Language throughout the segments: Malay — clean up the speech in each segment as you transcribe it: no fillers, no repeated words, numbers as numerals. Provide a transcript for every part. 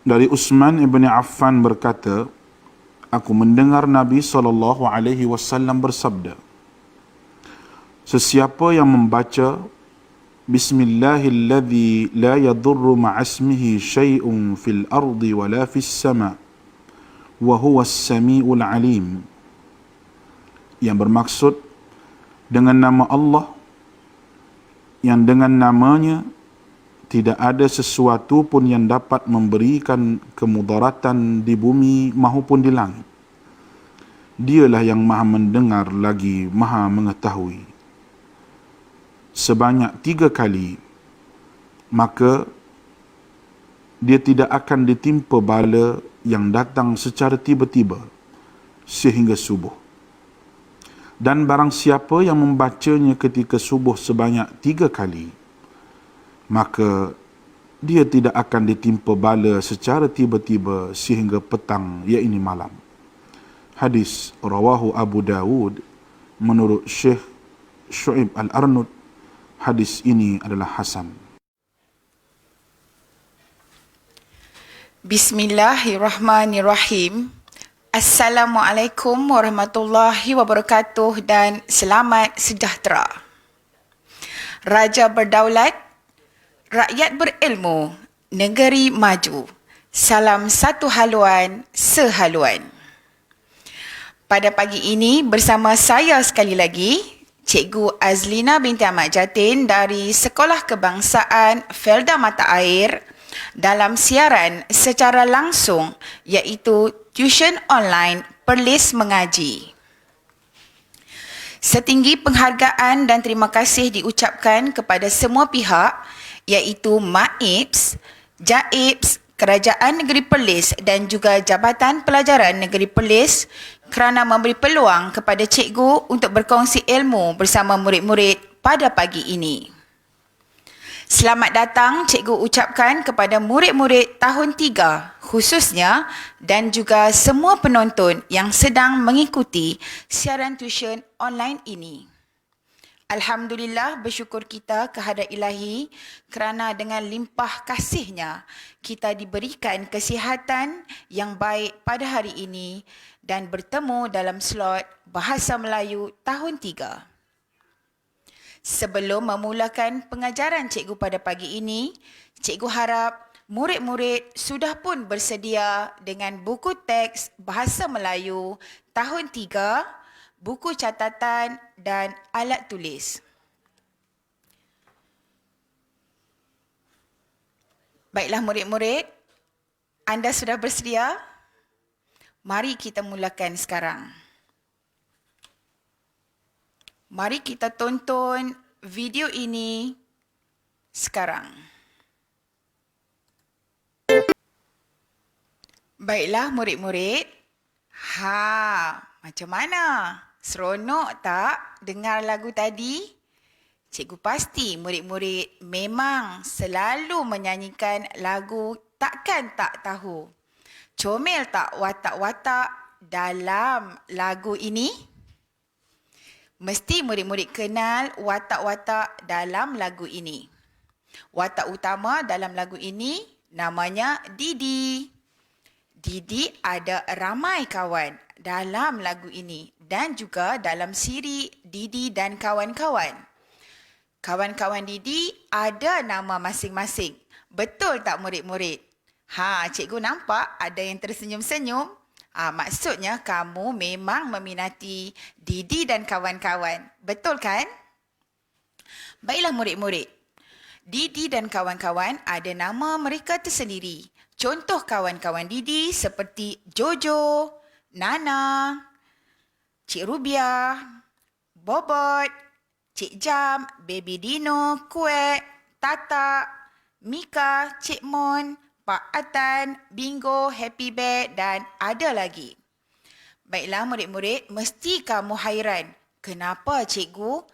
Dari Utsman ibn Affan berkata, aku mendengar Nabi SAW bersabda, sesiapa yang membaca Bismillahilladzi la yadurru ma'asmihi syai'un fil ardi wa la fis sama' wa huwas sami'ul alim, yang bermaksud dengan nama Allah yang dengan namanya tidak ada sesuatu pun yang dapat memberikan kemudaratan di bumi maupun di langit. Dialah yang maha mendengar lagi maha mengetahui. Sebanyak 3 kali, maka dia tidak akan ditimpa bala yang datang secara tiba-tiba sehingga subuh. Dan barang siapa yang membacanya ketika subuh sebanyak 3 kali, maka dia tidak akan ditimpa bala secara tiba-tiba sehingga petang, iaitu malam. Hadis rawahu Abu Dawud menurut Syekh Syu'ib Al-Arnud. Hadis ini adalah hasan. Bismillahirrahmanirrahim. Assalamualaikum warahmatullahi wabarakatuh dan selamat sejahtera. Raja berdaulat, rakyat berilmu, negeri maju. Salam satu haluan, sehaluan. Pada pagi ini bersama saya sekali lagi, Cikgu Azlina binti Ahmad Jatin dari Sekolah Kebangsaan Felda Mata Air dalam siaran secara langsung iaitu tuition online Perlis Mengaji. Setinggi penghargaan dan terima kasih diucapkan kepada semua pihak iaitu MAIPS, JAIPS, Kerajaan Negeri Perlis dan juga Jabatan Pelajaran Negeri Perlis kerana memberi peluang kepada cikgu untuk berkongsi ilmu bersama murid-murid pada pagi ini. Selamat datang cikgu ucapkan kepada murid-murid tahun 3 khususnya dan juga semua penonton yang sedang mengikuti siaran tuition online ini. Alhamdulillah, bersyukur kita kehadrat Ilahi kerana dengan limpah kasihnya kita diberikan kesihatan yang baik pada hari ini dan bertemu dalam slot Bahasa Melayu tahun 3. Sebelum memulakan pengajaran cikgu pada pagi ini, cikgu harap murid-murid sudah pun bersedia dengan buku teks Bahasa Melayu tahun 3, buku catatan dan alat tulis. Baiklah murid-murid, anda sudah bersedia? Mari kita mulakan sekarang. Mari kita tonton video ini sekarang. Baiklah murid-murid. Macam mana? Seronok tak dengar lagu tadi? Cikgu pasti murid-murid memang selalu menyanyikan lagu Takkan Tak Tahu. Comel tak watak-watak dalam lagu ini? Mesti murid-murid kenal watak-watak dalam lagu ini. Watak utama dalam lagu ini namanya Didi. Didi ada ramai kawan dalam lagu ini dan juga dalam siri Didi dan kawan-kawan. Kawan-kawan Didi ada nama masing-masing. Betul tak murid-murid? Cikgu nampak ada yang tersenyum-senyum. Maksudnya kamu memang meminati Didi dan kawan-kawan. Betul kan? Baiklah murid-murid. Didi dan kawan-kawan ada nama mereka tersendiri. Contoh kawan-kawan Didi seperti Jojo, Nana, Cik Rubiah, Bobot, Cik Jam, Baby Dino, Kuek, Tata, Mika, Cik Mon, Pak Atan, Bingo, Happy Bed dan ada lagi. Baiklah murid-murid, mesti kamu hairan. Kenapa cikgu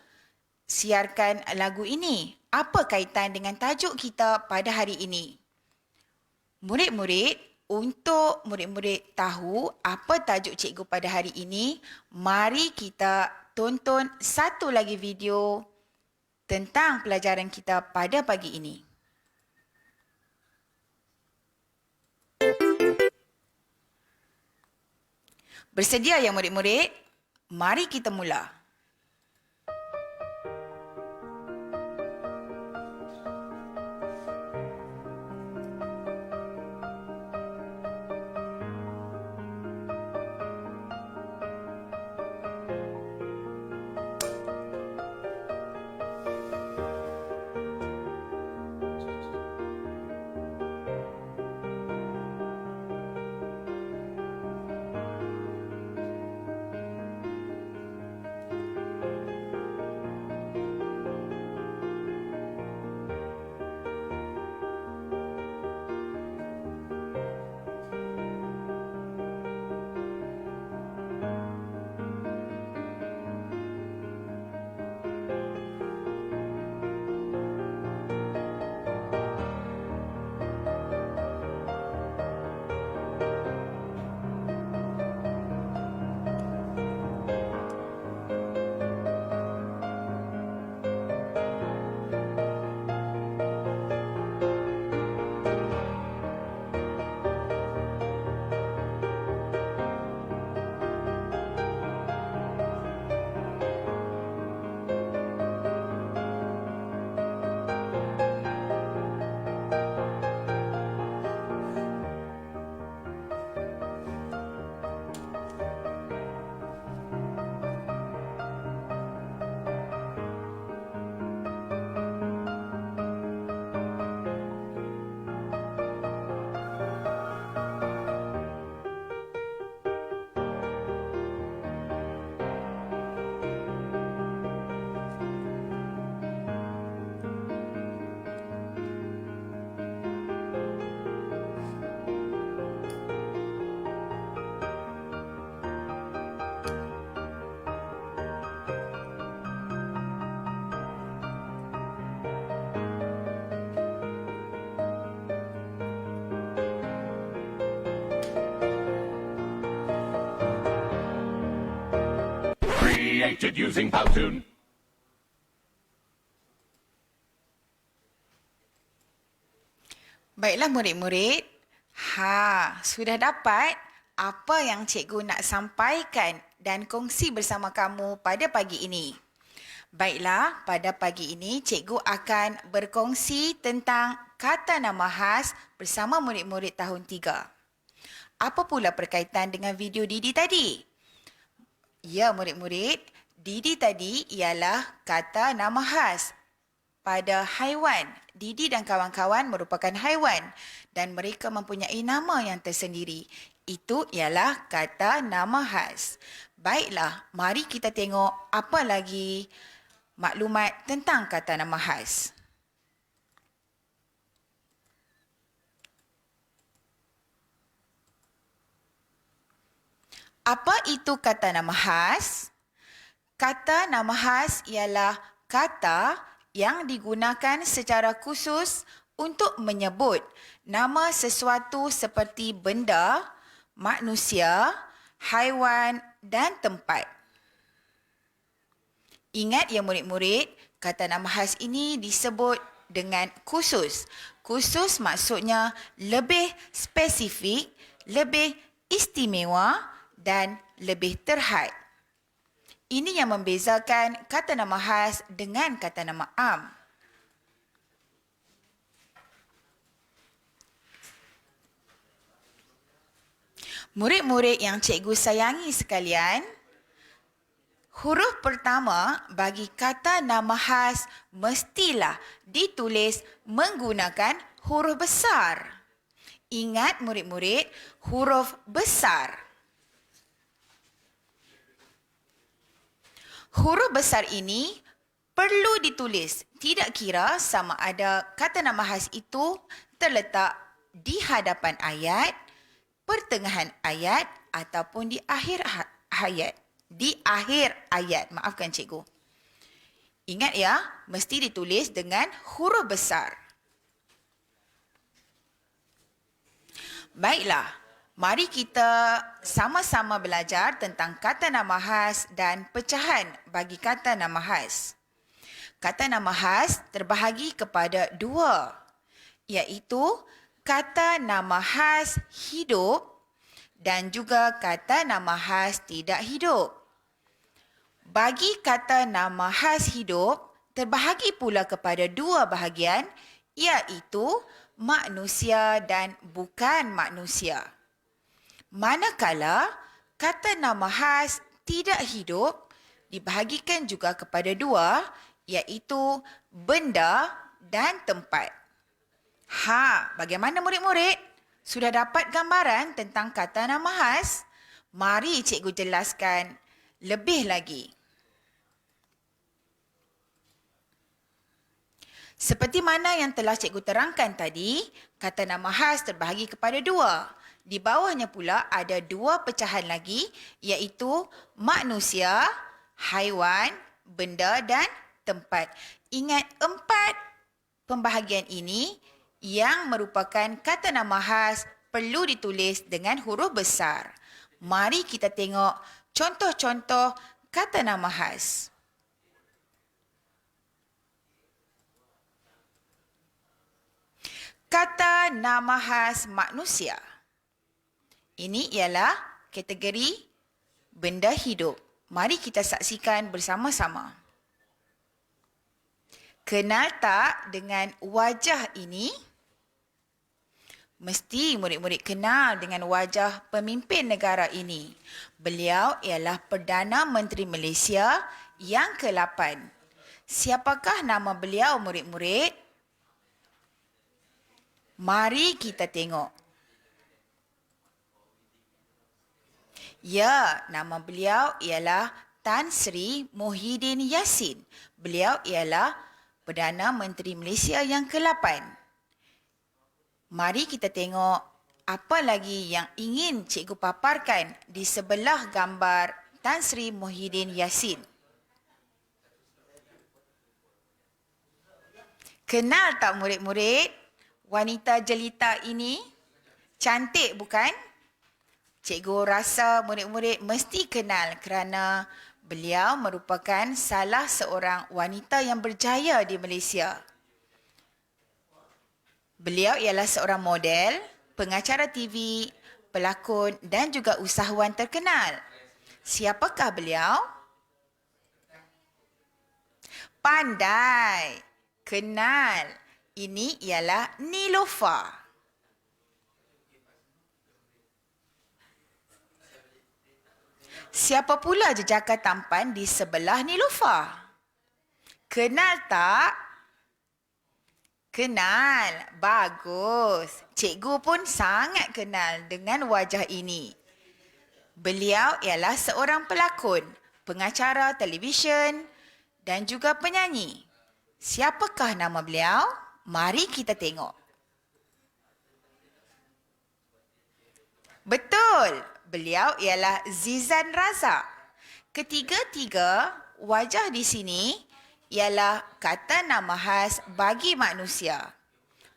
siarkan lagu ini? Apa kaitan dengan tajuk kita pada hari ini? Murid-murid, untuk murid-murid tahu apa tajuk cikgu pada hari ini, mari kita tonton satu lagi video tentang pelajaran kita pada pagi ini. Bersedia ya murid-murid? Mari kita mula. Created using Powtoon. Baiklah murid-murid. Sudah dapat apa yang cikgu nak sampaikan dan kongsi bersama kamu pada pagi ini. Baiklah, pada pagi ini cikgu akan berkongsi tentang kata nama khas bersama murid-murid tahun 3. Apa pula berkaitan dengan video Didi tadi? Ya murid-murid, Didi tadi ialah kata nama khas pada haiwan. Didi dan kawan-kawan merupakan haiwan dan mereka mempunyai nama yang tersendiri. Itu ialah kata nama khas. Baiklah, mari kita tengok apa lagi maklumat tentang kata nama khas. Apa itu kata nama khas? Kata nama khas ialah kata yang digunakan secara khusus untuk menyebut nama sesuatu seperti benda, manusia, haiwan dan tempat. Ingat ya murid-murid, kata nama khas ini disebut dengan khusus. Khusus maksudnya lebih spesifik, lebih istimewa dan lebih terhad. Ini yang membezakan kata nama khas dengan kata nama am. Murid-murid yang cikgu sayangi sekalian, huruf pertama bagi kata nama khas mestilah ditulis menggunakan huruf besar. Ingat murid-murid, huruf besar. Huruf besar ini perlu ditulis, tidak kira sama ada kata nama khas itu terletak di hadapan ayat, pertengahan ayat ataupun di akhir ayat. Di akhir ayat, maafkan cikgu. Ingat ya, mesti ditulis dengan huruf besar. Baiklah, mari kita sama-sama belajar tentang kata nama khas dan pecahan bagi kata nama khas. Kata nama khas terbahagi kepada dua, iaitu kata nama khas hidup dan juga kata nama khas tidak hidup. Bagi kata nama khas hidup, terbahagi pula kepada dua bahagian, iaitu manusia dan bukan manusia. Manakala kata nama khas tidak hidup dibahagikan juga kepada dua, iaitu benda dan tempat. Bagaimana murid-murid? Sudah dapat gambaran tentang kata nama khas? Mari cikgu jelaskan lebih lagi. Seperti mana yang telah cikgu terangkan tadi, kata nama khas terbahagi kepada dua. Di bawahnya pula ada dua pecahan lagi, iaitu manusia, haiwan, benda dan tempat. Ingat 4 pembahagian ini yang merupakan kata nama khas perlu ditulis dengan huruf besar. Mari kita tengok contoh-contoh kata nama khas. Kata nama khas manusia. Ini ialah kategori benda hidup. Mari kita saksikan bersama-sama. Kenal tak dengan wajah ini? Mesti murid-murid kenal dengan wajah pemimpin negara ini. Beliau ialah Perdana Menteri Malaysia yang ke-8. Siapakah nama beliau murid-murid? Mari kita tengok. Ya, nama beliau ialah Tan Sri Muhyiddin Yassin. Beliau ialah Perdana Menteri Malaysia yang ke-8. Mari kita tengok apa lagi yang ingin cikgu paparkan di sebelah gambar Tan Sri Muhyiddin Yassin. Kenal tak murid-murid? Wanita jelita ini cantik bukan? Cikgu rasa murid-murid mesti kenal kerana beliau merupakan salah seorang wanita yang berjaya di Malaysia. Beliau ialah seorang model, pengacara TV, pelakon dan juga usahawan terkenal. Siapakah beliau? Pandai, kenal. Ini ialah Niloufar. Siapa pula jejaka tampan di sebelah Niloufar? Kenal tak? Kenal. Bagus. Cikgu pun sangat kenal dengan wajah ini. Beliau ialah seorang pelakon, pengacara televisyen dan juga penyanyi. Siapakah nama beliau? Mari kita tengok. Betul, beliau ialah Zizan Razak. Ketiga-tiga wajah di sini ialah kata nama khas bagi manusia.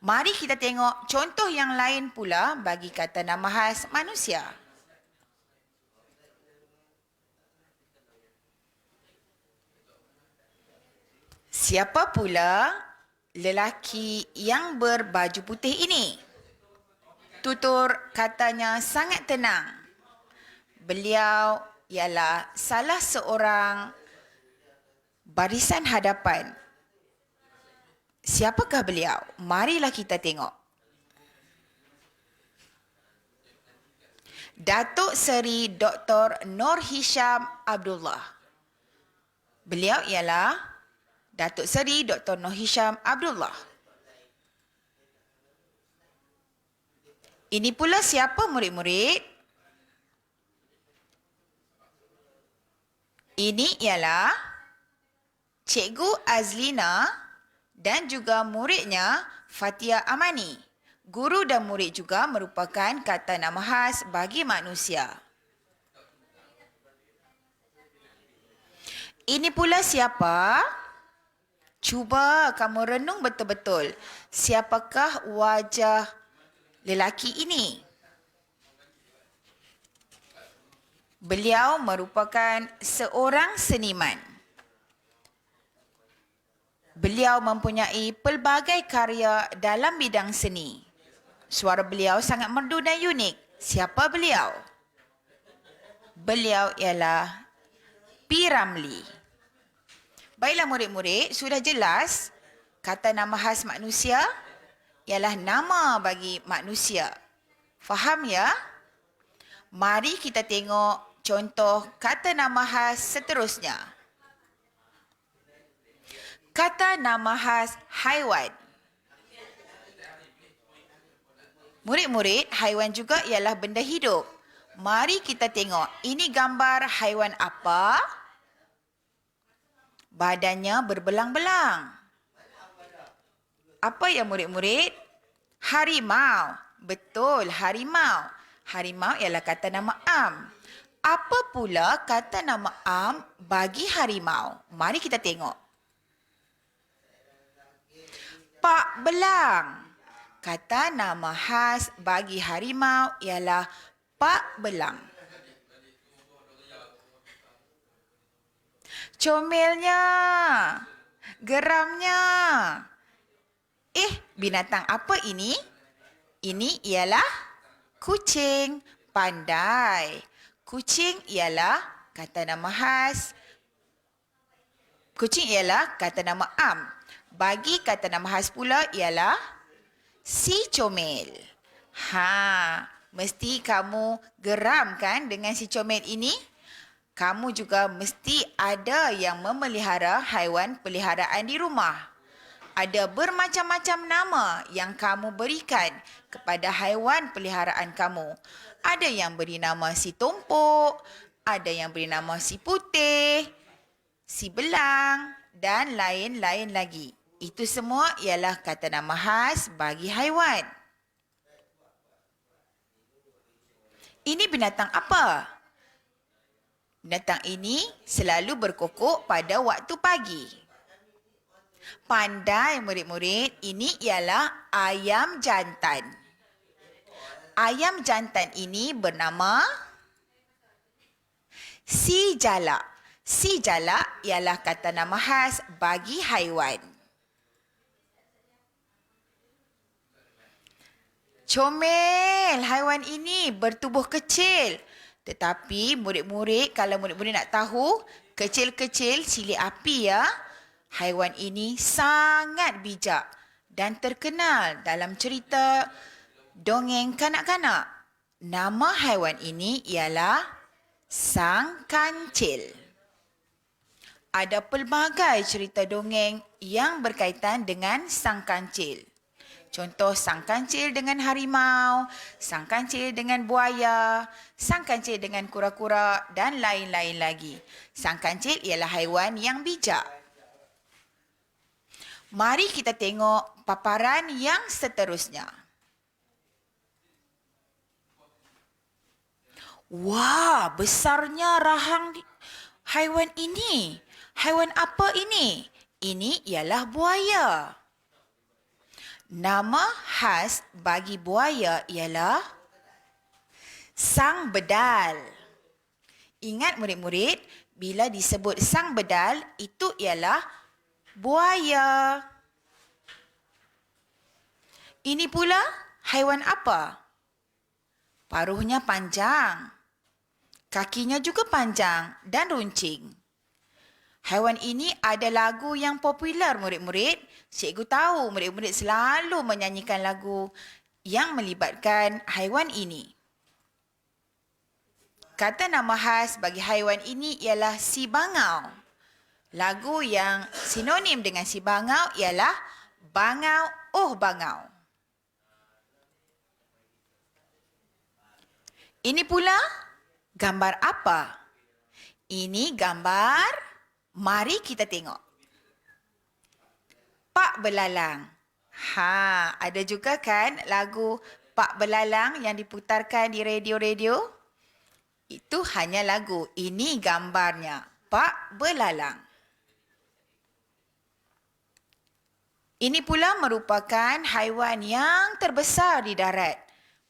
Mari kita tengok contoh yang lain pula bagi kata nama khas manusia. Siapa pula lelaki yang berbaju putih ini? Tutur katanya sangat tenang. Beliau ialah salah seorang barisan hadapan. Siapakah beliau? Marilah kita tengok. Datuk Seri Dr. Nur Hisham Abdullah. Beliau ialah Datuk Seri Dr. Nur Hisham Abdullah. Ini pula siapa murid-murid? Ini ialah Cikgu Azlina dan juga muridnya Fatia Amani. Guru dan murid juga merupakan kata nama khas bagi manusia. Ini pula siapa? Cuba kamu renung betul-betul. Siapakah wajah lelaki ini? Beliau merupakan seorang seniman. Beliau mempunyai pelbagai karya dalam bidang seni. Suara beliau sangat merdu dan unik. Siapa beliau? Beliau ialah P. Ramlee. Baiklah murid-murid, sudah jelas kata nama khas manusia ialah nama bagi manusia. Faham ya? Mari kita tengok contoh kata nama khas seterusnya. Kata nama khas haiwan. Murid-murid, haiwan juga ialah benda hidup. Mari kita tengok, ini gambar haiwan apa? Badannya berbelang-belang. Apa ya murid-murid? Harimau. Betul, harimau. Harimau ialah kata nama am. Apa pula kata nama am bagi harimau? Mari kita tengok. Pak belang. Kata nama khas bagi harimau ialah Pak belang. Comelnya. Geramnya. Binatang apa ini? Ini ialah kucing. Pandai. Kucing ialah kata nama khas. Kucing ialah kata nama am. Bagi kata nama khas pula ialah si comel. Mesti kamu geram kan dengan si comel ini? Kamu juga mesti ada yang memelihara haiwan peliharaan di rumah. Ada bermacam-macam nama yang kamu berikan kepada haiwan peliharaan kamu. Ada yang beri nama si tumpuk, ada yang beri nama si putih, si belang dan lain-lain lagi. Itu semua ialah kata nama khas bagi haiwan. Ini binatang apa? Binatang ini selalu berkokok pada waktu pagi. Pandai murid-murid, ini ialah ayam jantan. Ayam jantan ini bernama si jalak. Si jalak ialah kata nama khas bagi haiwan. Comel, haiwan ini bertubuh kecil. Tetapi murid-murid, kalau murid-murid nak tahu, kecil-kecil cili api ya. Haiwan ini sangat bijak dan terkenal dalam cerita dongeng kanak-kanak. Nama haiwan ini ialah Sang Kancil. Ada pelbagai cerita dongeng yang berkaitan dengan Sang Kancil. Contoh Sang Kancil dengan harimau, Sang Kancil dengan buaya, Sang Kancil dengan kura-kura dan lain-lain lagi. Sang Kancil ialah haiwan yang bijak. Mari kita tengok paparan yang seterusnya. Wah, besarnya rahang haiwan ini. Haiwan apa ini? Ini ialah buaya. Nama khas bagi buaya ialah sang bedal. Ingat murid-murid, bila disebut sang bedal, itu ialah buaya. Ini pula haiwan apa? Paruhnya panjang. Kakinya juga panjang dan runcing. Haiwan ini ada lagu yang popular murid-murid. Cikgu tahu murid-murid selalu menyanyikan lagu yang melibatkan haiwan ini. Kata nama khas bagi haiwan ini ialah si bangau. Lagu yang sinonim dengan si bangau ialah Bangau Oh Bangau. Ini pula gambar apa? Ini gambar, mari kita tengok. Pak Belalang. Ada juga kan lagu Pak Belalang yang diputarkan di radio-radio? Itu hanya lagu. Ini gambarnya. Pak Belalang. Ini pula merupakan haiwan yang terbesar di darat.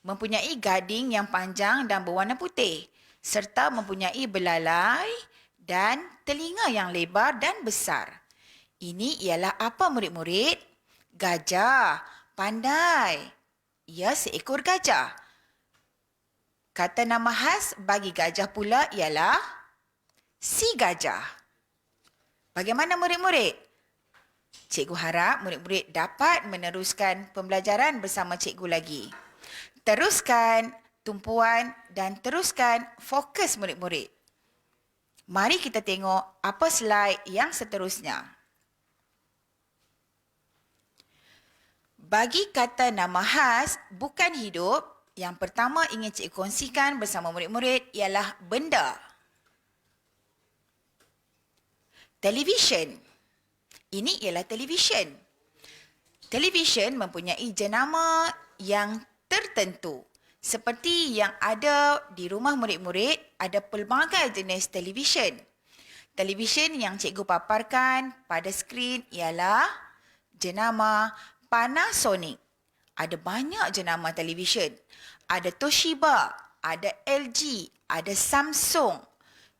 Mempunyai gading yang panjang dan berwarna putih. Serta mempunyai belalai dan telinga yang lebar dan besar. Ini ialah apa murid-murid? Gajah. Pandai. Ia seekor gajah. Kata nama khas bagi gajah pula ialah si gajah. Bagaimana murid-murid? Cikgu harap murid-murid dapat meneruskan pembelajaran bersama cikgu lagi. Teruskan tumpuan dan teruskan fokus murid-murid. Mari kita tengok apa slide yang seterusnya. Bagi kata nama khas bukan hidup, yang pertama ingin cikgu kongsikan bersama murid-murid ialah benda. Televisyen. Ini ialah televisyen. Televisyen mempunyai jenama yang tertentu. Seperti yang ada di rumah murid-murid, ada pelbagai jenis televisyen. Televisyen yang cikgu paparkan pada skrin ialah jenama Panasonic. Ada banyak jenama televisyen. Ada Toshiba, ada LG, ada Samsung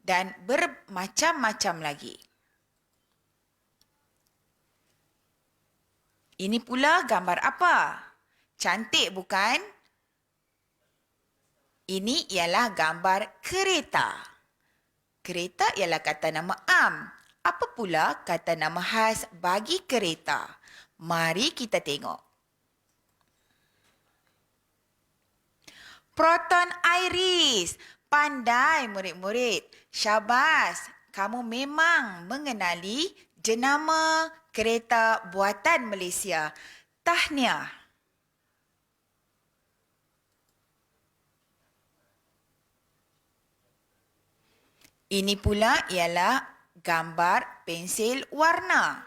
dan bermacam-macam lagi. Ini pula gambar apa? Cantik bukan? Ini ialah gambar kereta. Kereta ialah kata nama am. Apa pula kata nama khas bagi kereta? Mari kita tengok. Proton Iris. Pandai murid-murid. Syabas. Kamu memang mengenali jenama kereta buatan Malaysia. Tahniah. Ini pula ialah gambar pensil warna.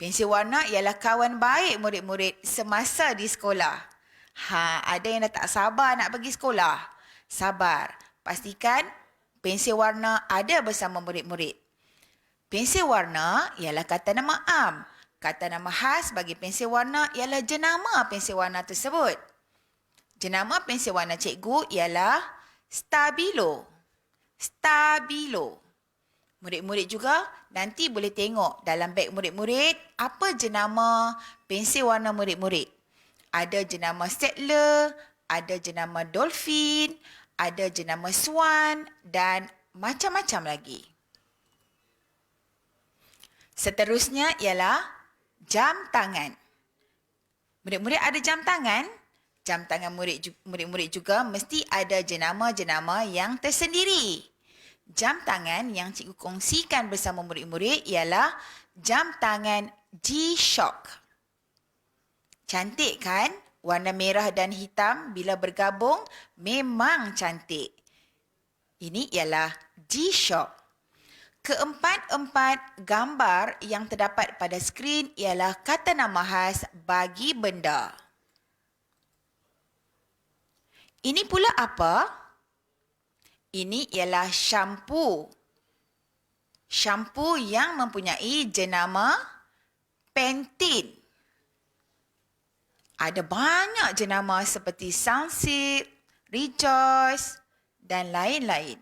Pensil warna ialah kawan baik murid-murid semasa di sekolah. Ada yang dah tak sabar nak pergi sekolah. Sabar. Pastikan pensil warna ada bersama murid-murid. Pensil warna ialah kata nama am. Kata nama khas bagi pensil warna ialah jenama pensil warna tersebut. Jenama pensil warna cikgu ialah Stabilo. Stabilo. Murid-murid juga nanti boleh tengok dalam beg murid-murid apa jenama pensil warna murid-murid. Ada jenama Staedtler, ada jenama Dolphin, ada jenama Swan dan macam-macam lagi. Seterusnya ialah jam tangan. Murid-murid ada jam tangan? Jam tangan murid-murid juga mesti ada jenama-jenama yang tersendiri. Jam tangan yang cikgu kongsikan bersama murid-murid ialah jam tangan G-Shock. Cantik kan? Warna merah dan hitam bila bergabung memang cantik. Ini ialah G-Shock. Keempat-empat gambar yang terdapat pada skrin ialah kata nama khas bagi benda. Ini pula apa? Ini ialah shampoo. Shampoo yang mempunyai jenama Pantene. Ada banyak jenama seperti Sunsilk, Rejoice dan lain-lain.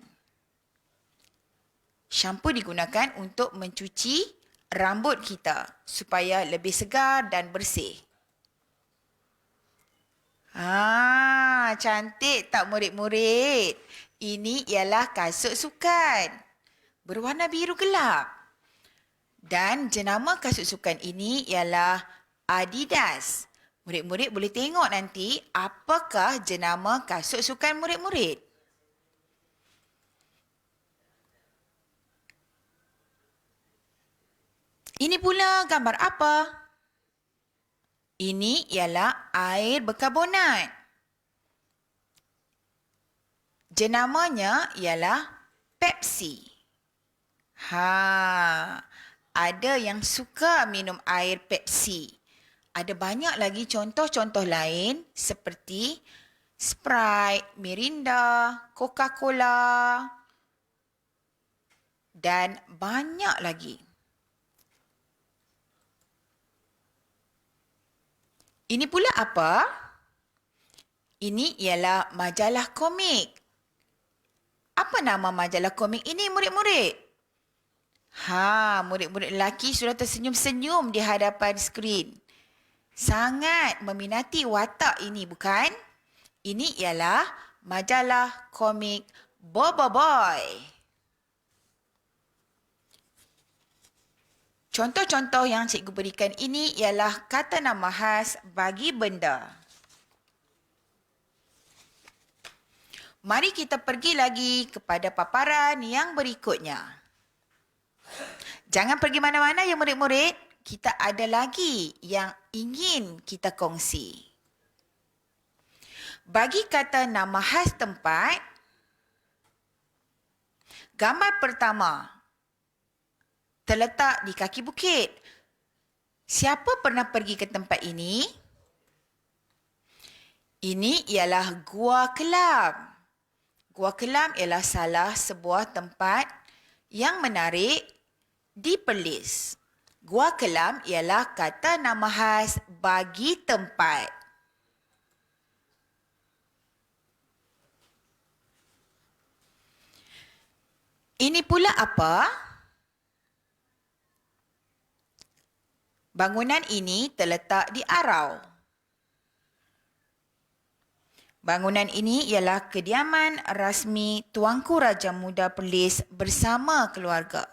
Shampoo digunakan untuk mencuci rambut kita supaya lebih segar dan bersih. Cantik tak murid-murid? Ini ialah kasut sukan. Berwarna biru gelap. Dan jenama kasut sukan ini ialah Adidas. Murid-murid boleh tengok nanti apakah jenama kasut sukan murid-murid. Ini pula gambar apa? Ini ialah air berkarbonat. Jenamanya ialah Pepsi. Ada yang suka minum air Pepsi. Ada banyak lagi contoh-contoh lain seperti Sprite, Mirinda, Coca-Cola dan banyak lagi. Ini pula apa? Ini ialah majalah komik. Apa nama majalah komik ini murid-murid? Murid-murid lelaki sudah tersenyum-senyum di hadapan skrin. Sangat meminati watak ini bukan? Ini ialah majalah komik Bobo Boy. Contoh-contoh yang cikgu berikan ini ialah kata nama khas bagi benda. Mari kita pergi lagi kepada paparan yang berikutnya. Jangan pergi mana-mana ya murid-murid. Kita ada lagi yang ingin kita kongsi. Bagi kata nama khas tempat, gambar pertama terletak di kaki bukit. Siapa pernah pergi ke tempat ini? Ini ialah Gua Kelam. Gua Kelam ialah salah sebuah tempat yang menarik di Perlis. Gua Kelam ialah kata nama khas bagi tempat. Ini pula apa? Bangunan ini terletak di Arau. Bangunan ini ialah kediaman rasmi Tuanku Raja Muda Perlis bersama keluarga.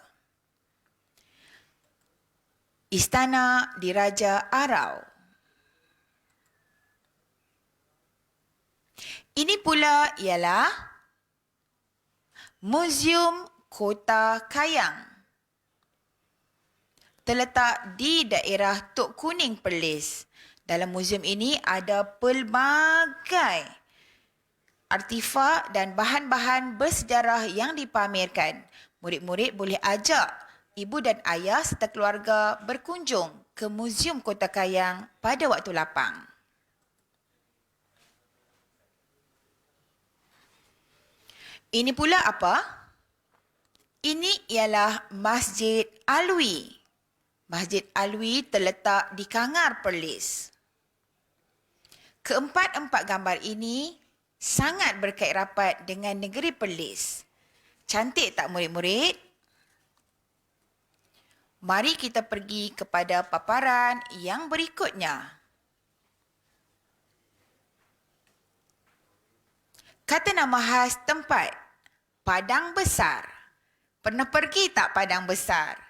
Istana Diraja Arau. Ini pula ialah Muzium Kota Kayang. Terletak di daerah Tok Kuning Perlis. Dalam muzium ini ada pelbagai artifak dan bahan-bahan bersejarah yang dipamerkan. Murid-murid boleh ajak ibu dan ayah serta keluarga berkunjung ke Muzium Kota Kayang pada waktu lapang. Ini pula apa? Ini ialah Masjid Alwi. Masjid Alwi terletak di Kangar Perlis. Keempat-empat gambar ini sangat berkait rapat dengan negeri Perlis. Cantik tak murid-murid? Mari kita pergi kepada paparan yang berikutnya. Kata nama khas tempat, Padang Besar. Pernah pergi tak Padang Besar?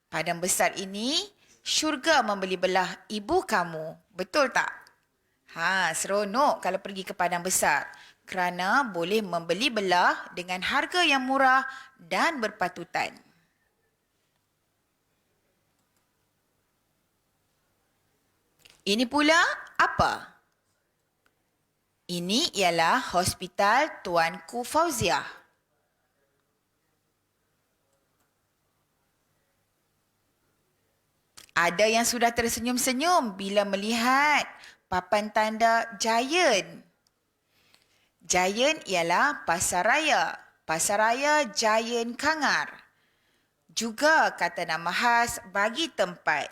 Padang Besar ini syurga membeli belah ibu kamu. Betul tak? Seronok kalau pergi ke Padang Besar kerana boleh membeli belah dengan harga yang murah dan berpatutan. Ini pula apa? Ini ialah Hospital Tuanku Fauziah. Ada yang sudah tersenyum-senyum bila melihat papan tanda Giant. Giant ialah Pasaraya. Pasaraya Giant Kangar. Juga kata nama khas bagi tempat.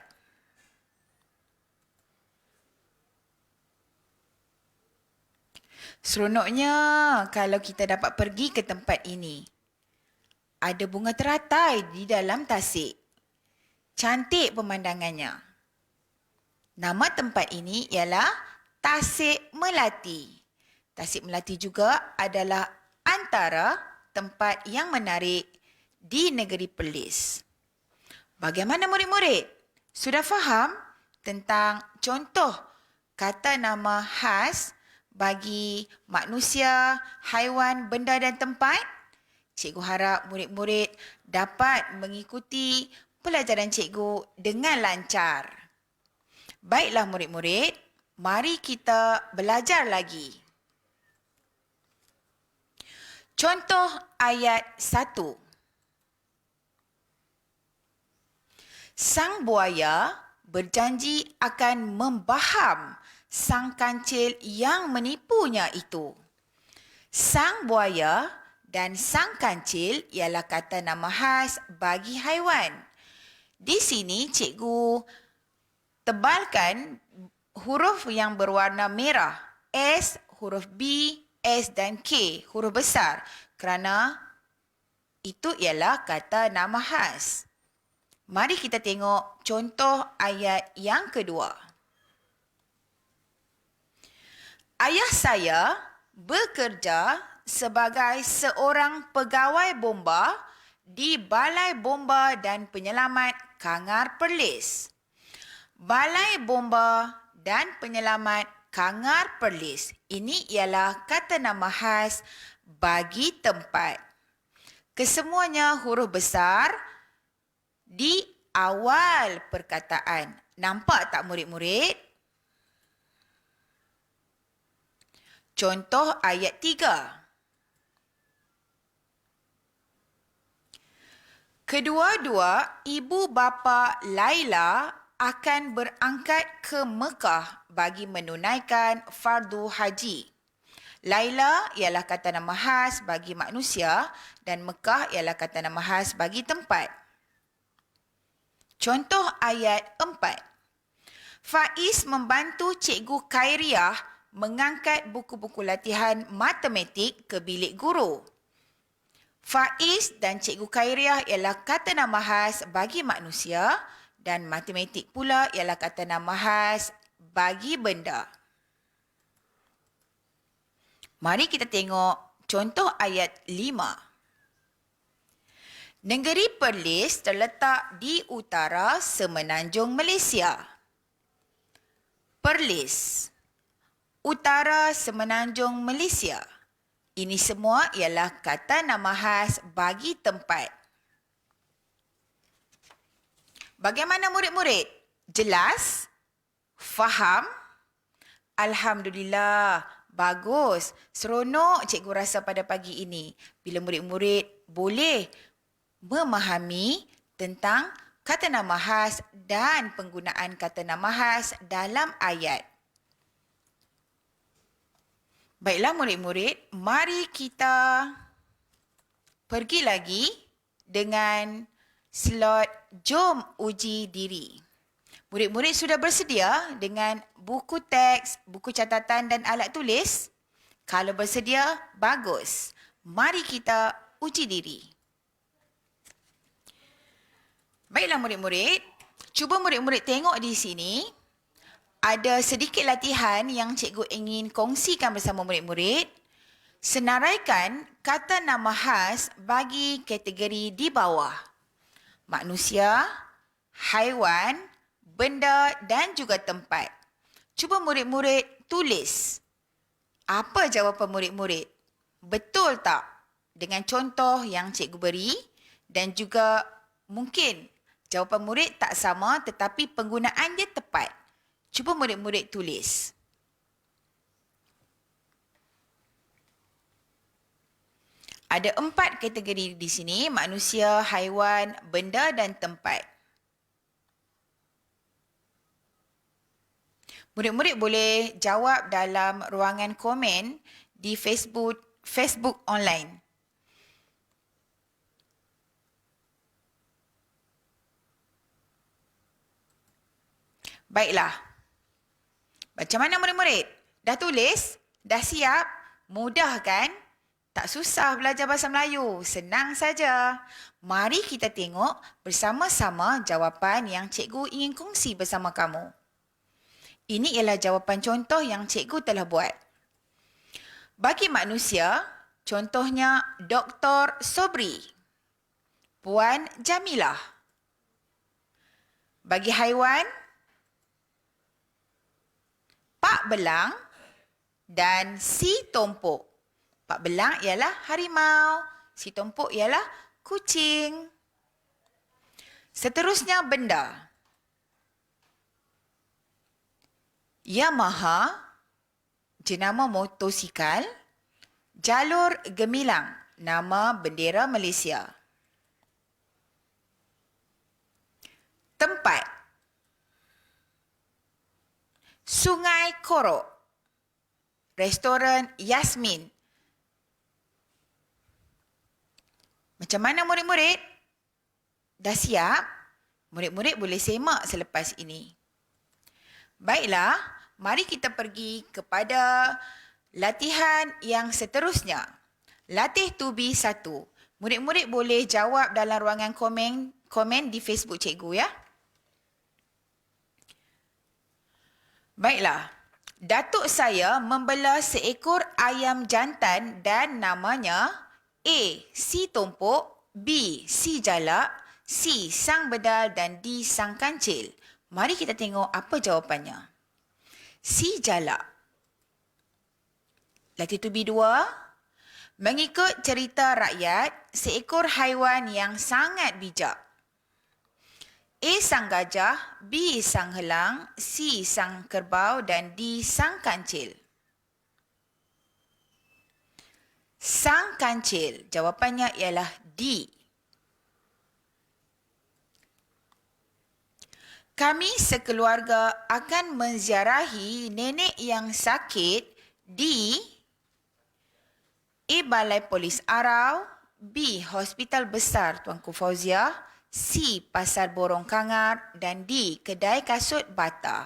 Seronoknya kalau kita dapat pergi ke tempat ini. Ada bunga teratai di dalam tasik. Cantik pemandangannya. Nama tempat ini ialah Tasik Melati. Tasik Melati juga adalah antara tempat yang menarik di negeri Perlis. Bagaimana murid-murid? Sudah faham tentang contoh kata nama khas bagi manusia, haiwan, benda dan tempat? Cikgu harap murid-murid dapat mengikuti pelajaran cikgu dengan lancar. Baiklah murid-murid, mari kita belajar lagi. Contoh ayat 1. Sang buaya berjanji akan membaham sang kancil yang menipunya itu. Sang buaya dan sang kancil ialah kata nama khas bagi haiwan. Di sini cikgu tebalkan huruf yang berwarna merah. S, huruf B, S dan K, huruf besar. Kerana itu ialah kata nama khas. Mari kita tengok contoh ayat yang kedua. Ayah saya bekerja sebagai seorang pegawai bomba di Balai Bomba dan Penyelamat Kangar Perlis. Balai Bomba dan Penyelamat Kangar Perlis. Ini ialah kata nama khas bagi tempat. Kesemuanya huruf besar di awal perkataan. Nampak tak murid-murid? Contoh ayat 3. Kedua-dua ibu bapa Laila akan berangkat ke Mekah bagi menunaikan fardu haji. Laila ialah kata nama khas bagi manusia dan Mekah ialah kata nama khas bagi tempat. Contoh ayat 4. Faiz membantu Cikgu Khairiah mengangkat buku-buku latihan matematik ke bilik guru. Faiz dan Cikgu Khairiah ialah kata nama khas bagi manusia dan matematik pula ialah kata nama khas bagi benda. Mari kita tengok contoh ayat 5. Negeri Perlis terletak di utara semenanjung Malaysia. Perlis, utara semenanjung Malaysia. Ini semua ialah kata nama khas bagi tempat. Bagaimana murid-murid? Jelas? Faham? Alhamdulillah, bagus. Seronok cikgu rasa pada pagi ini bila murid-murid boleh memahami tentang kata nama khas dan penggunaan kata nama khas dalam ayat. Baiklah murid-murid, mari kita pergi lagi dengan slot jom uji diri. Murid-murid sudah bersedia dengan buku teks, buku catatan dan alat tulis? Kalau bersedia, bagus. Mari kita uji diri. Baiklah murid-murid, cuba murid-murid tengok di sini. Ada sedikit latihan yang cikgu ingin kongsikan bersama murid-murid. Senaraikan kata nama khas bagi kategori di bawah. Manusia, haiwan, benda dan juga tempat. Cuba murid-murid tulis. Apa jawapan murid-murid? Betul tak dengan contoh yang cikgu beri? Dan juga mungkin jawapan murid tak sama tetapi penggunaannya tepat. Cuba murid-murid tulis. Ada 4 kategori di sini, manusia, haiwan, benda dan tempat. Murid-murid boleh jawab dalam ruangan komen di Facebook online. Baiklah. Macam mana murid-murid? Dah tulis? Dah siap? Mudah kan? Tak susah belajar bahasa Melayu. Senang saja. Mari kita tengok bersama-sama jawapan yang cikgu ingin kongsi bersama kamu. Ini ialah jawapan contoh yang cikgu telah buat. Bagi manusia, contohnya Dr. Sobri, Puan Jamilah. Bagi haiwan, Pak Belang dan Si Tompok. Pak Belang ialah harimau, Si Tompok ialah kucing. Seterusnya benda. Yamaha, jenama motosikal. Jalur gemilang, nama bendera Malaysia. Tempat. Sungai Korok, restoran Yasmin. Macam mana murid-murid? Dah siap? Murid-murid boleh semak selepas ini. Baiklah, mari kita pergi kepada latihan yang seterusnya. Latih tubi 1. Murid-murid boleh jawab dalam ruangan komen di Facebook cikgu ya. Baiklah, Datuk saya membela seekor ayam jantan dan namanya A. Si Tompok, B. Si Jalak, C. Sang Bedal dan D. Sang Kancil. Mari kita tengok apa jawapannya. Si Jalak. Latitude B2. Mengikut cerita rakyat, seekor haiwan yang sangat bijak. A. Sang gajah, B. Sang helang, C. Sang kerbau dan D. Sang kancil. Sang kancil. Jawapannya ialah D. Kami sekeluarga akan menziarahi nenek yang sakit di A. Balai Polis Arau, B. Hospital Besar Tuanku Fauziah, C. Pasar Borong Kangar dan D. Kedai Kasut Bata.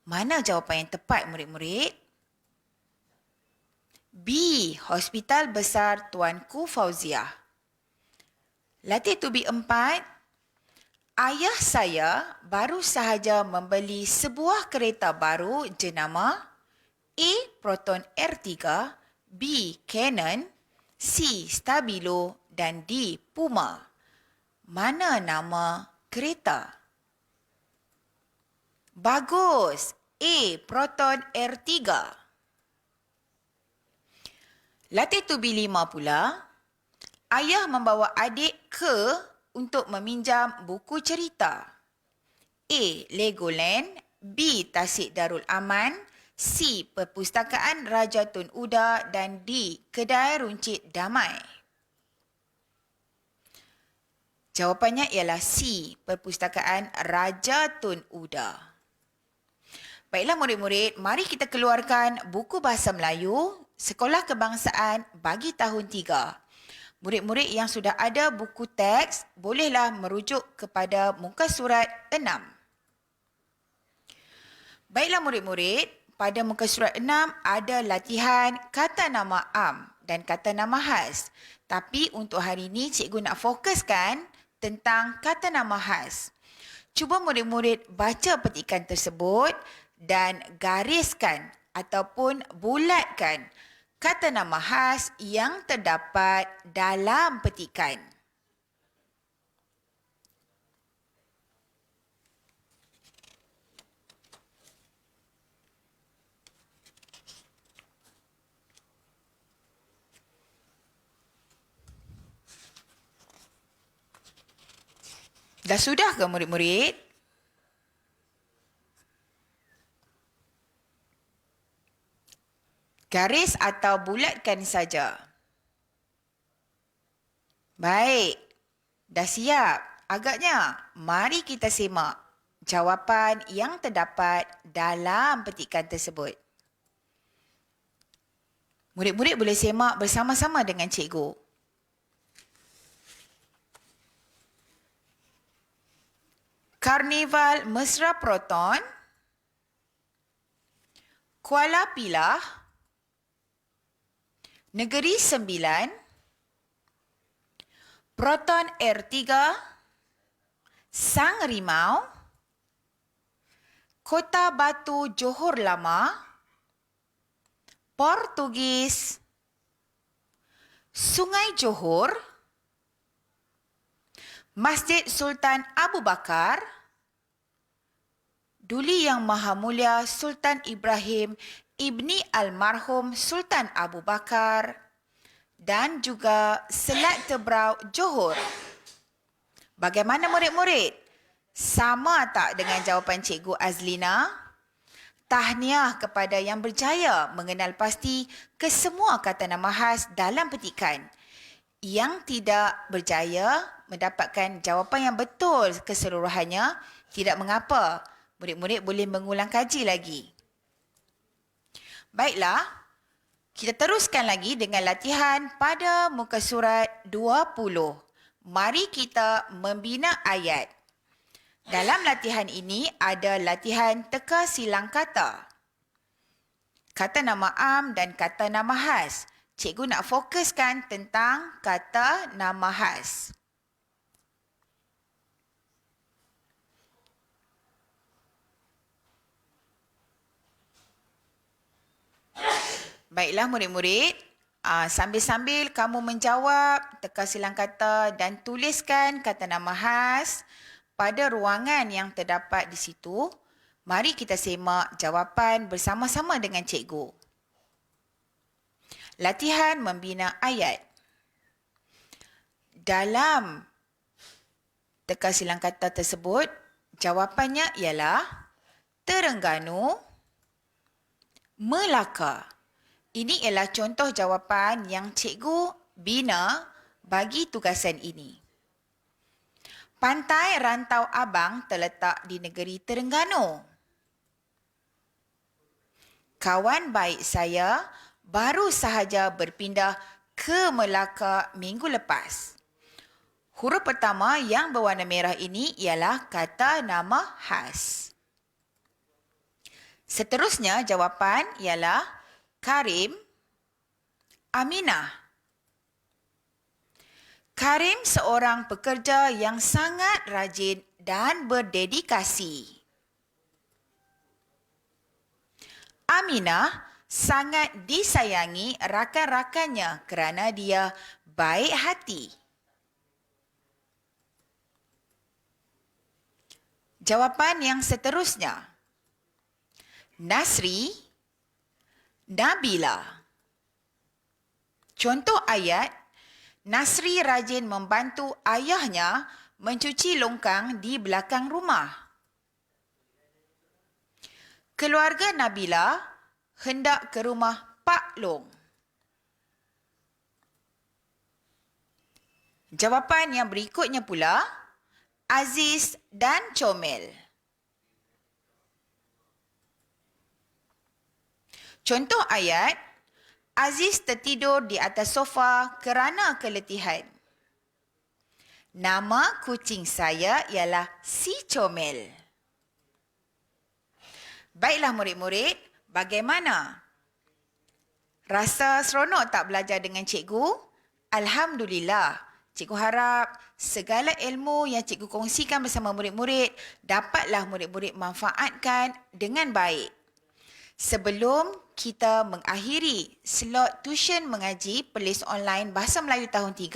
Mana jawapan yang tepat, murid-murid? B. Hospital Besar Tuanku Fauziah. Latitude B4. Ayah saya baru sahaja membeli sebuah kereta baru jenama A. Proton R3, B. Canon, C. Stabilo dan D. Puma. Mana nama kereta? Bagus. A. Proton R3. Latitude B5 pula. Ayah membawa adik ke untuk meminjam buku cerita. A. Legoland, B. Tasik Darul Aman, C. Perpustakaan Raja Tun Uda dan D. Kedai Runcit Damai. Jawapannya ialah C. Perpustakaan Raja Tun Uda. Baiklah murid-murid, mari kita keluarkan buku Bahasa Melayu Sekolah Kebangsaan bagi tahun 3. Murid-murid yang sudah ada buku teks, bolehlah merujuk kepada muka surat 6. Baiklah murid-murid, pada muka surat 6 ada latihan kata nama am dan kata nama khas. Tapi untuk hari ini cikgu nak fokuskan tentang kata nama khas. Cuba murid-murid baca petikan tersebut dan gariskan ataupun bulatkan kata nama khas yang terdapat dalam petikan. Dah sudah ke murid-murid? Garis atau bulatkan saja. Baik, dah siap. Agaknya, mari kita semak jawapan yang terdapat dalam petikan tersebut. Murid-murid boleh semak bersama-sama dengan cikgu. Karnival Mesra Proton, Kuala Pilah, Negeri Sembilan, Proton R3, Sang Rimau, Kota Batu Johor Lama, Portugis, Sungai Johor, Masjid Sultan Abu Bakar, Duli Yang Maha Mulia Sultan Ibrahim Ibni Almarhum Sultan Abu Bakar dan juga Selat Tebrau Johor. Bagaimana murid-murid? Sama tak dengan jawapan Cikgu Azlina? Tahniah kepada yang berjaya mengenal pasti kesemua kata nama khas dalam petikan. Yang tidak berjaya mendapatkan jawapan yang betul keseluruhannya, tidak mengapa. Murid-murid boleh mengulang kaji lagi. Baiklah, kita teruskan lagi dengan latihan pada muka surat 20. Mari kita membina ayat. Dalam latihan ini ada latihan teka silang kata. Kata nama am dan kata nama khas. Cikgu nak fokuskan tentang kata nama khas. Baiklah murid-murid, sambil-sambil kamu menjawab, teka silang kata dan tuliskan kata nama khas pada ruangan yang terdapat di situ. Mari kita semak jawapan bersama-sama dengan cikgu. Latihan membina ayat. Dalam teka silang kata tersebut, jawapannya ialah Terengganu, Melaka. Ini ialah contoh jawapan yang cikgu bina bagi tugasan ini. Pantai Rantau Abang terletak di negeri Terengganu. Kawan baik saya baru sahaja berpindah ke Melaka minggu lepas. Huruf pertama yang berwarna merah ini ialah kata nama khas. Seterusnya jawapan ialah Karim, Aminah. Karim seorang pekerja yang sangat rajin dan berdedikasi. Aminah sangat disayangi rakan-rakannya kerana dia baik hati. Jawapan yang seterusnya. Nasri, Nabila. Contoh ayat, Nasri rajin membantu ayahnya mencuci longkang di belakang rumah. Keluarga Nabila hendak ke rumah Pak Long. Jawapan yang berikutnya pula, Aziz dan Comel. Contoh ayat, Aziz tertidur di atas sofa kerana keletihan. Nama kucing saya ialah si Comel. Baiklah murid-murid, bagaimana? Rasa seronok tak belajar dengan cikgu? Alhamdulillah. Cikgu harap segala ilmu yang cikgu kongsikan bersama murid-murid dapatlah murid-murid manfaatkan dengan baik. Sebelum kita mengakhiri slot tuition mengaji Perlis Online Bahasa Melayu tahun 3,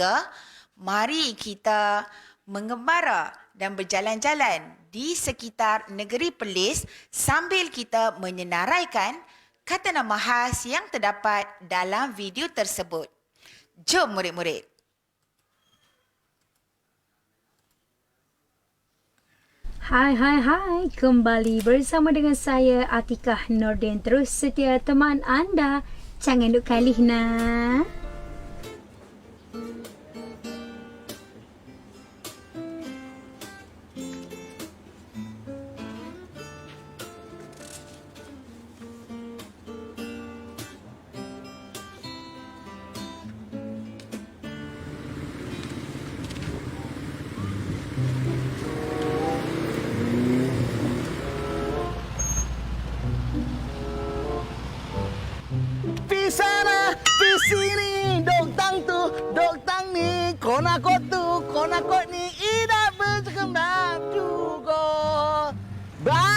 mari kita mengembara dan berjalan-jalan di sekitar negeri Perlis sambil kita menyenaraikan kata nama khas yang terdapat dalam video tersebut. Jom murid-murid. Hai, kembali bersama dengan saya Atikah Nordin, terus setia teman anda. Jangan duk kalih nah. Di sana, di sini, dok tang tu, dok tang ni, kona kot tu, kona kot ni, ida berkembang juga. Bye.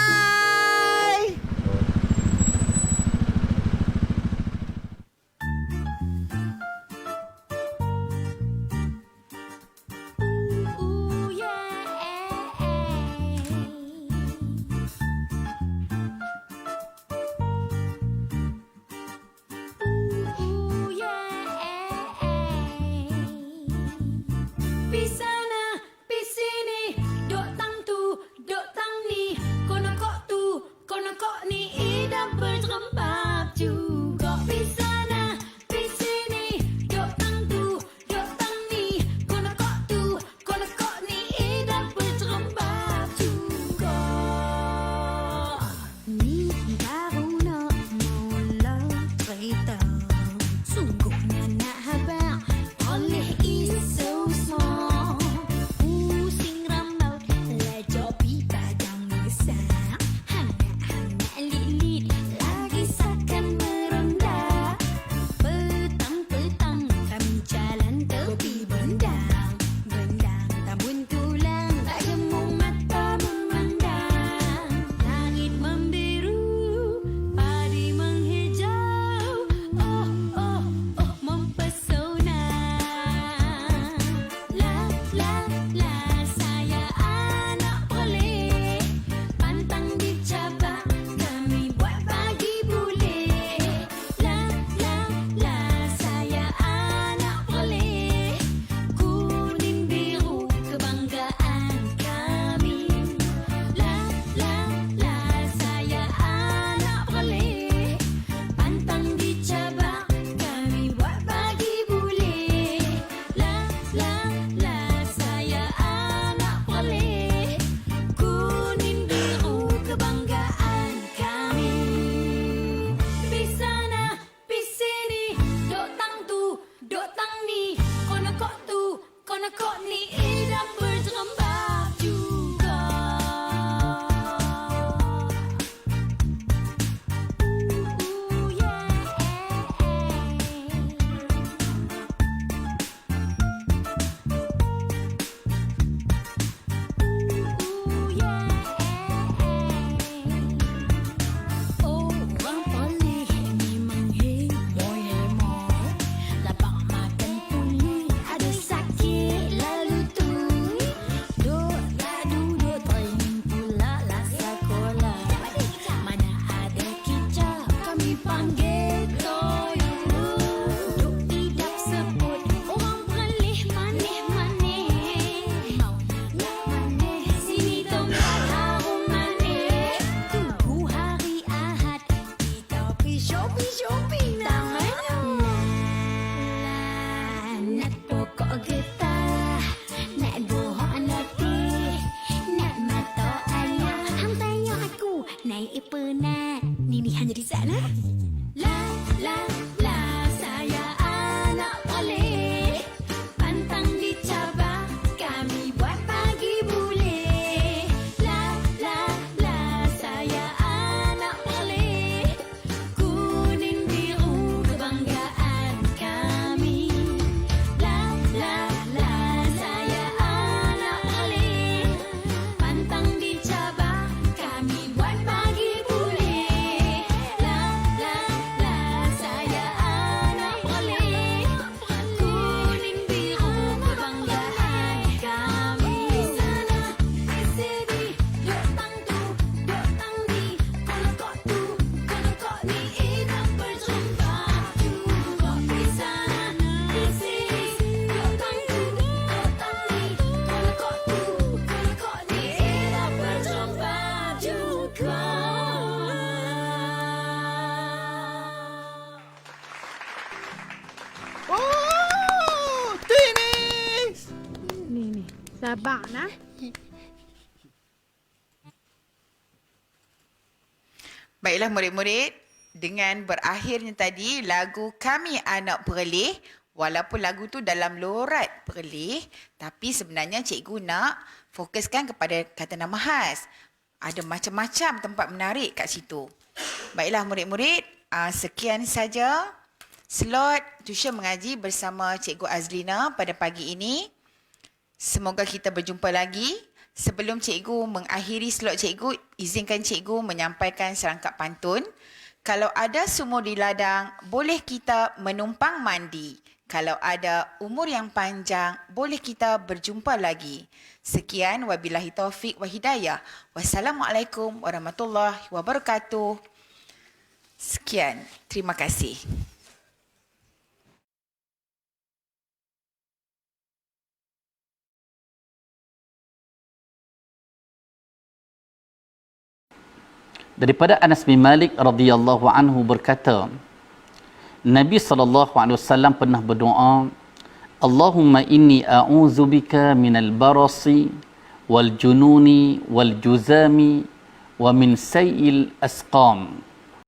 naik penat. Ni hanya di sana. La, la, la, saya anak boleh. Pantang dicabar, kami buat pagi boleh. La, la, la, saya anak boleh. Kuning biru kebanggaan kami. La, la, la, saya anak boleh. Pantang dicabar, kami buat pagi boleh. La, la, la, saya anak boleh. Kuning biru kebanggaan kami. Sana, di sini, duk tang tu, duk tang ni, kolokok tu, kolokok ni, indah berjumpa juga. Di sana, di sini, duk tang tu, duk tang ni, kolokok tu, kolokok ni, indah berjumpa juga. Oh, Tinis! Ni. Sabar nah. Baiklah murid-murid, dengan berakhirnya tadi lagu Kami Anak Perleh, walaupun lagu tu dalam lorat Perleh, tapi sebenarnya cikgu nak fokuskan kepada kata nama khas. Ada macam-macam tempat menarik kat situ. Baiklah murid-murid, sekian saja slot tuition mengaji bersama Cikgu Azlina pada pagi ini. Semoga kita berjumpa lagi. Sebelum cikgu mengakhiri slot cikgu, izinkan cikgu menyampaikan serangkap pantun. Kalau ada sumur di ladang, boleh kita menumpang mandi. Kalau ada umur yang panjang, boleh kita berjumpa lagi. Sekian, wabillahi taufik wa hidayah. Wassalamualaikum warahmatullahi wabarakatuh. Sekian, terima kasih. Daripada Anas bin Malik radhiyallahu anhu berkata, Nabi SAW pernah berdoa, Allahumma inni a'udzubika minal barasi wal jununi wal juzami wa min sayil asqam.